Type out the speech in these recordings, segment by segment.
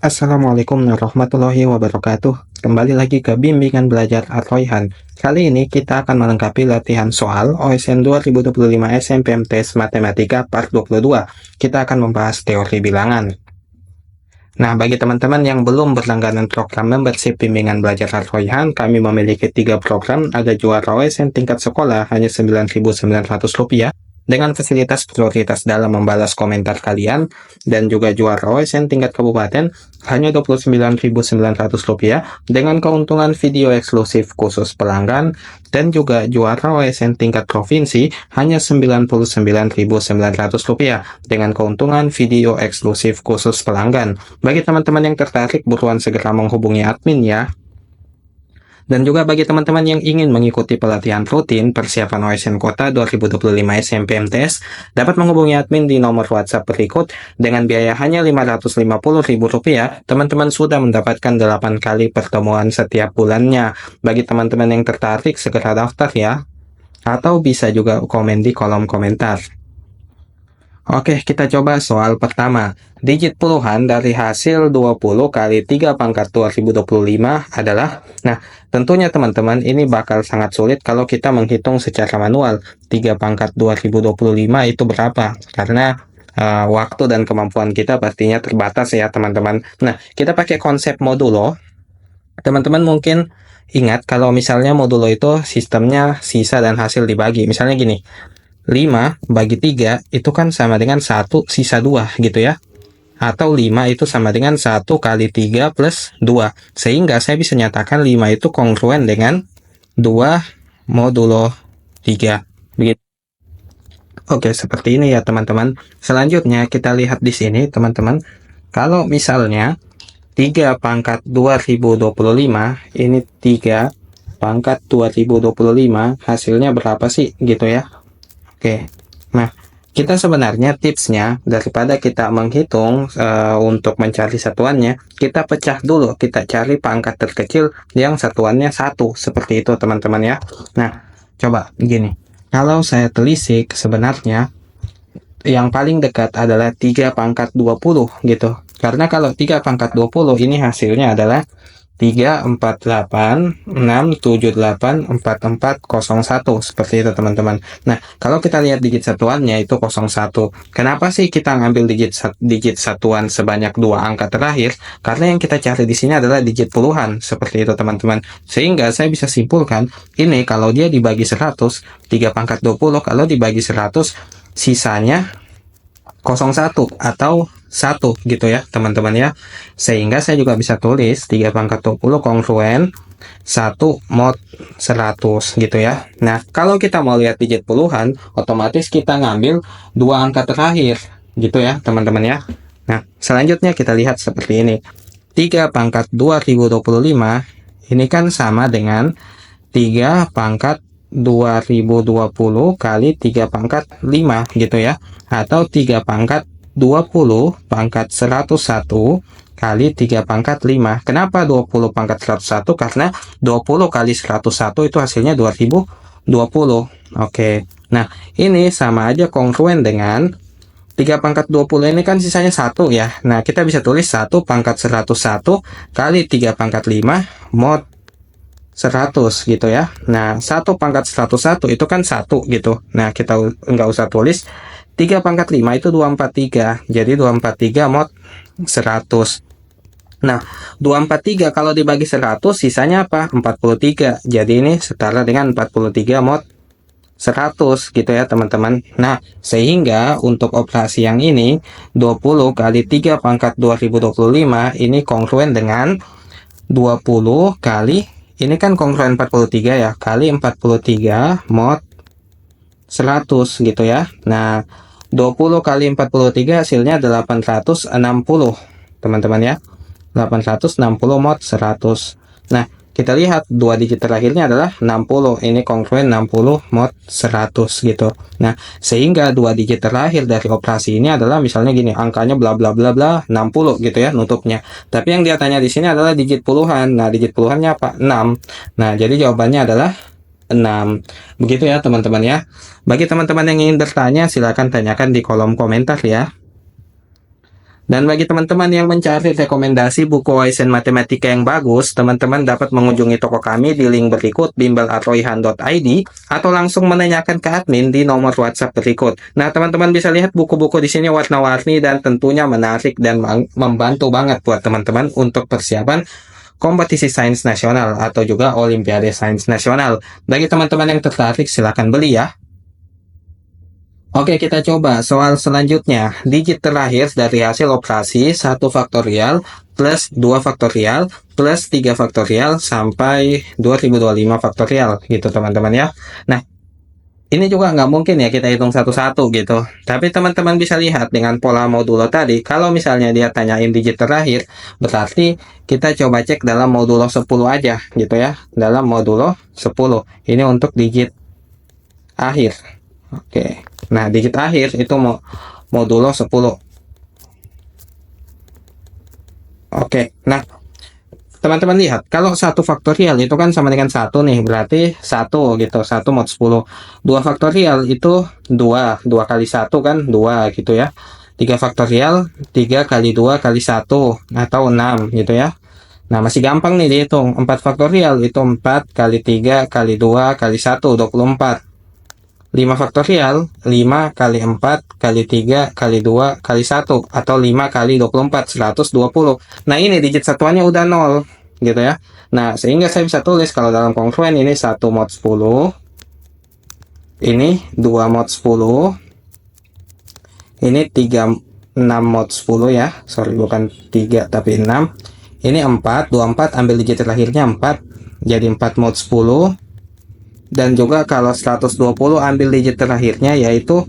Assalamualaikum warahmatullahi wabarakatuh. Kembali lagi ke Bimbingan Belajar Al-Royhan. Kali ini kita akan melengkapi latihan soal OSN 2025 SNMPTN Matematika Part 22. Kita akan membahas teori bilangan. Nah, bagi teman-teman yang belum berlangganan program membership Bimbingan Belajar Al-Royhan, kami memiliki 3 program. Ada juara OSN tingkat sekolah hanya Rp9.900 dengan fasilitas prioritas dalam membalas komentar kalian, dan juga juara OSN tingkat kabupaten hanya Rp29.900 dengan keuntungan video eksklusif khusus pelanggan, dan juga juara OSN tingkat provinsi hanya Rp99.900 dengan keuntungan video eksklusif khusus pelanggan. Bagi teman-teman yang tertarik, buruan segera menghubungi admin ya. Dan juga bagi teman-teman yang ingin mengikuti pelatihan rutin persiapan OSN Kota 2025 SNMPTN, dapat menghubungi admin di nomor WhatsApp berikut. Dengan biaya hanya Rp550.000, teman-teman sudah mendapatkan 8 kali pertemuan setiap bulannya. Bagi teman-teman yang tertarik, segera daftar ya. Atau bisa juga komen di kolom komentar. Oke, kita coba soal pertama. Digit puluhan dari hasil 20 kali 3 pangkat 2025 adalah, nah tentunya teman-teman ini bakal sangat sulit kalau kita menghitung secara manual. 3 pangkat 2025 itu berapa? Karena waktu dan kemampuan kita pastinya terbatas ya teman-teman. Nah, kita pakai konsep modulo. Teman-teman mungkin ingat kalau misalnya modulo itu sistemnya sisa dan hasil dibagi. Misalnya gini, 5 bagi 3 itu kan sama dengan 1 sisa 2 gitu ya. Atau 5 itu sama dengan 1 kali 3 plus 2. Sehingga saya bisa nyatakan 5 itu kongruen dengan 2 modulo 3. Begitu. Oke, seperti ini ya teman-teman. Selanjutnya kita lihat di sini teman-teman. Kalau misalnya 3 pangkat 2025, ini 3 pangkat 2025, hasilnya berapa sih gitu ya. Oke, nah kita sebenarnya tipsnya daripada kita menghitung untuk mencari satuannya, kita pecah dulu, kita cari pangkat terkecil yang satuannya 1, seperti itu teman-teman ya. Nah, coba gini, kalau saya telisik sebenarnya yang paling dekat adalah 3 pangkat 20 gitu. Karena kalau 3 pangkat 20 ini hasilnya adalah 348678441 seperti itu teman-teman. Nah, kalau kita lihat digit satuannya itu 01. Kenapa sih kita ngambil digit satuan sebanyak 2 angka terakhir? Karena yang kita cari di sini adalah digit puluhan, seperti itu teman-teman. Sehingga saya bisa simpulkan, ini kalau dia dibagi 100, 3 pangkat 20 kalau dibagi 100, sisanya 01 atau 1 gitu ya teman-teman ya. Sehingga saya juga bisa tulis 3 pangkat 20 kongruen 1 mod 100 gitu ya. Nah, kalau kita mau lihat digit puluhan, otomatis kita ngambil 2 angka terakhir gitu ya teman-teman ya. Nah, selanjutnya kita lihat seperti ini. 3 pangkat 2025 ini kan sama dengan 3 pangkat 2020 kali 3 pangkat 5 gitu ya. Atau 3 pangkat 20 pangkat 101 kali 3 pangkat 5. Kenapa 20 pangkat 101? Karena 20 kali 101 itu hasilnya 2020. Oke. Nah, ini sama aja kongruen dengan 3 pangkat 20 ini kan sisanya 1 ya. Nah, kita bisa tulis 1 pangkat 101 kali 3 pangkat 5 mod 100 gitu ya. Nah, 1 pangkat 101 itu kan 1 gitu. Nah, kita nggak usah tulis. 3 pangkat 5 itu 243. Jadi 243 mod 100. Nah, 243 kalau dibagi 100 sisanya apa? 43. Jadi ini setara dengan 43 mod 100 gitu ya teman-teman. Nah, sehingga untuk operasi yang ini 20 kali 3 pangkat 2025 ini kongruen dengan 20 kali, ini kan kongruen 43 ya, kali 43 mod 100 gitu ya. Nah, 20 kali 43 hasilnya 860 teman-teman ya. 860 mod 100. Nah, kita lihat dua digit terakhirnya adalah 60. Ini kongruen 60 mod 100 gitu. Nah, sehingga dua digit terakhir dari operasi ini adalah misalnya gini, angkanya bla bla bla bla 60 gitu ya nutupnya. Tapi yang dia tanya di sini adalah digit puluhan. Nah, digit puluhannya apa? 6. Nah, jadi jawabannya adalah 6. Begitu ya teman-teman ya. Bagi teman-teman yang ingin bertanya, silakan tanyakan di kolom komentar ya. Dan bagi teman-teman yang mencari rekomendasi buku OSN Matematika yang bagus, teman-teman dapat mengunjungi toko kami di link berikut bimbel@royhan.id atau langsung menanyakan ke admin di nomor WhatsApp berikut. Nah, teman-teman bisa lihat buku-buku di sini warna-warni dan tentunya menarik dan membantu banget buat teman-teman untuk persiapan kompetisi sains nasional atau juga Olimpiade Sains Nasional. Bagi teman-teman yang tertarik, silakan beli ya. Oke, kita coba soal selanjutnya. Digit terakhir dari hasil operasi 1 faktorial plus 2 faktorial plus 3 faktorial sampai 2025 faktorial gitu teman-teman ya. Nah, ini juga nggak mungkin ya kita hitung satu-satu gitu. Tapi teman-teman bisa lihat dengan pola modulo tadi, kalau misalnya dia tanyain digit terakhir, berarti kita coba cek dalam modulo 10 aja gitu ya. Dalam modulo 10. Ini untuk digit akhir. Oke. Nah, digit akhir itu modulo 10. Oke. Nah, teman-teman lihat, kalau 1 faktorial itu kan sama dengan 1 nih, berarti 1 gitu, 1 mod 10. 2 faktorial itu 2, 2 kali 1 kan 2 gitu ya. 3 faktorial, 3 kali 2 kali 1, atau 6 gitu ya. Nah, masih gampang nih dihitung. 4 faktorial itu 4 kali 3 kali 2 kali 1, 24. 5 faktorial, 5 kali 4 kali 3 kali 2 kali 1, atau 5 kali 24, 120. Nah, ini digit satuannya udah 0 gitu ya. Nah, sehingga saya bisa tulis kalau dalam kongruen ini 1 mod 10, ini 2 mod 10, ini 6 mod 10 ya. Sorry, bukan 3 tapi 6. Ini 4, 24 ambil digit terakhirnya 4, jadi 4 mod 10. Dan juga kalau 120 ambil digit terakhirnya yaitu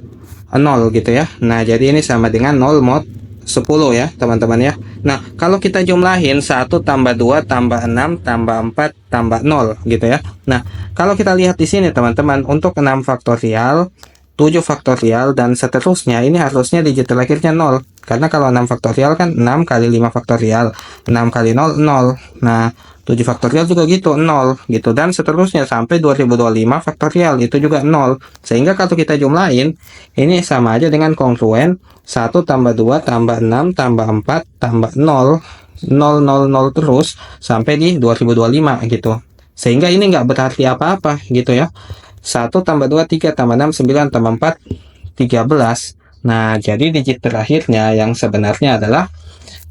0 gitu ya. Nah, jadi ini sama dengan 0 mod 10 ya teman-teman ya. Nah, kalau kita jumlahin 1 tambah 2 tambah 6 tambah 4 tambah 0 gitu ya. Nah, kalau kita lihat di sini teman-teman, untuk 6 faktorial, 7 faktorial, dan seterusnya, ini harusnya digit terakhirnya 0. Karena kalau 6 faktorial kan 6 kali 5 faktorial, 6 kali 0, 0. Nah, 7 faktorial juga gitu, 0 gitu, dan seterusnya sampai 2025 faktorial itu juga 0. Sehingga kalau kita jumlahin, ini sama aja dengan kongruen 1 tambah 2 tambah 6 tambah 4 tambah 0, 0, 0, 0 terus sampai di 2025 gitu. Sehingga ini nggak berarti apa-apa gitu ya. 1 tambah 2, 3 tambah 6, 9 tambah 4, 13. Nah, jadi digit terakhirnya yang sebenarnya adalah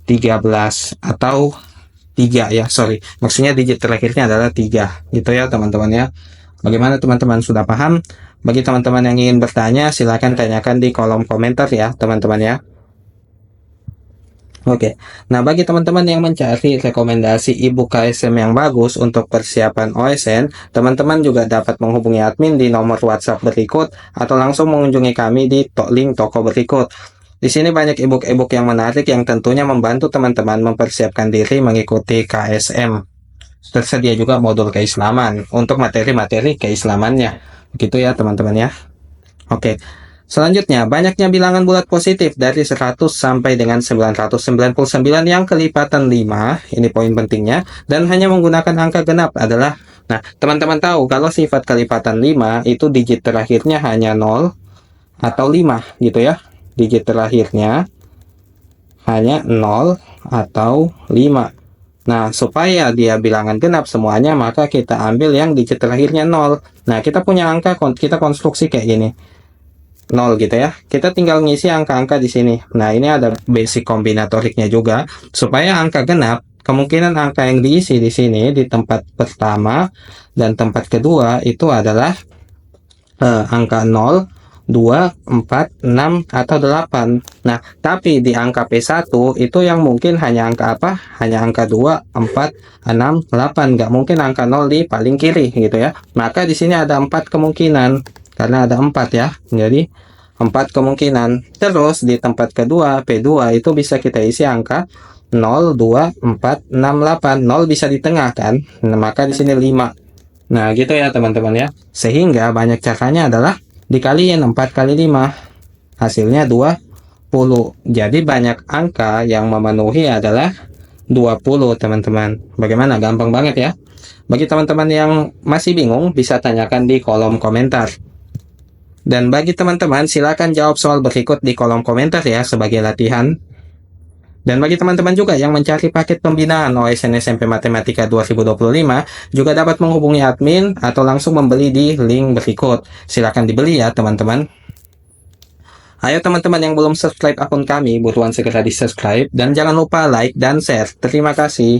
13 atau 3 ya, sorry. Maksudnya digit terakhirnya adalah 3 gitu ya teman-teman ya. Bagaimana teman-teman, sudah paham? Bagi teman-teman yang ingin bertanya, silahkan tanyakan di kolom komentar ya teman-teman ya. Oke, nah bagi teman-teman yang mencari rekomendasi e-book KSM yang bagus untuk persiapan OSN, teman-teman juga dapat menghubungi admin di nomor WhatsApp berikut atau langsung mengunjungi kami di link toko berikut. Di sini banyak e-book yang menarik yang tentunya membantu teman-teman mempersiapkan diri mengikuti KSM. Tersedia juga modul keislaman untuk materi-materi keislamannya. Begitu ya teman-teman ya. Oke. Selanjutnya, banyaknya bilangan bulat positif dari 100 sampai dengan 999 yang kelipatan 5, ini poin pentingnya, dan hanya menggunakan angka genap adalah, nah, teman-teman tahu kalau sifat kelipatan 5 itu digit terakhirnya hanya 0 atau 5 gitu ya. Digit terakhirnya hanya 0 atau 5. Nah, supaya dia bilangan genap semuanya, maka kita ambil yang digit terakhirnya 0. Nah, kita punya angka, kita konstruksi kayak gini. 0 gitu ya. Kita tinggal ngisi angka-angka di sini. Nah, ini ada basic kombinatoriknya juga. Supaya angka genap, kemungkinan angka yang diisi di sini di tempat pertama dan tempat kedua itu adalah angka 0, 2, 4, 6, atau 8. Nah, tapi di angka P1 itu yang mungkin hanya angka apa? Hanya angka 2, 4, 6, 8. Nggak mungkin angka 0 di paling kiri gitu ya. Maka di sini ada 4 kemungkinan. Karena ada 4 ya, jadi 4 kemungkinan. Terus di tempat kedua P2 itu bisa kita isi angka 0, 2, 4, 6, 8. 0 bisa di tengah kan, nah, maka di sini 5. Nah gitu ya teman-teman ya. Sehingga banyak caranya adalah dikaliin 4 kali 5, hasilnya 20. Jadi banyak angka yang memenuhi adalah 20 teman-teman. Bagaimana? Gampang banget ya. Bagi teman-teman yang masih bingung, bisa tanyakan di kolom komentar. Dan bagi teman-teman, silakan jawab soal berikut di kolom komentar ya sebagai latihan. Dan bagi teman-teman juga yang mencari paket pembinaan OSN SMP Matematika 2025, juga dapat menghubungi admin atau langsung membeli di link berikut. Silakan dibeli ya teman-teman. Ayo teman-teman yang belum subscribe akun kami, buruan segera di subscribe dan jangan lupa like dan share. Terima kasih.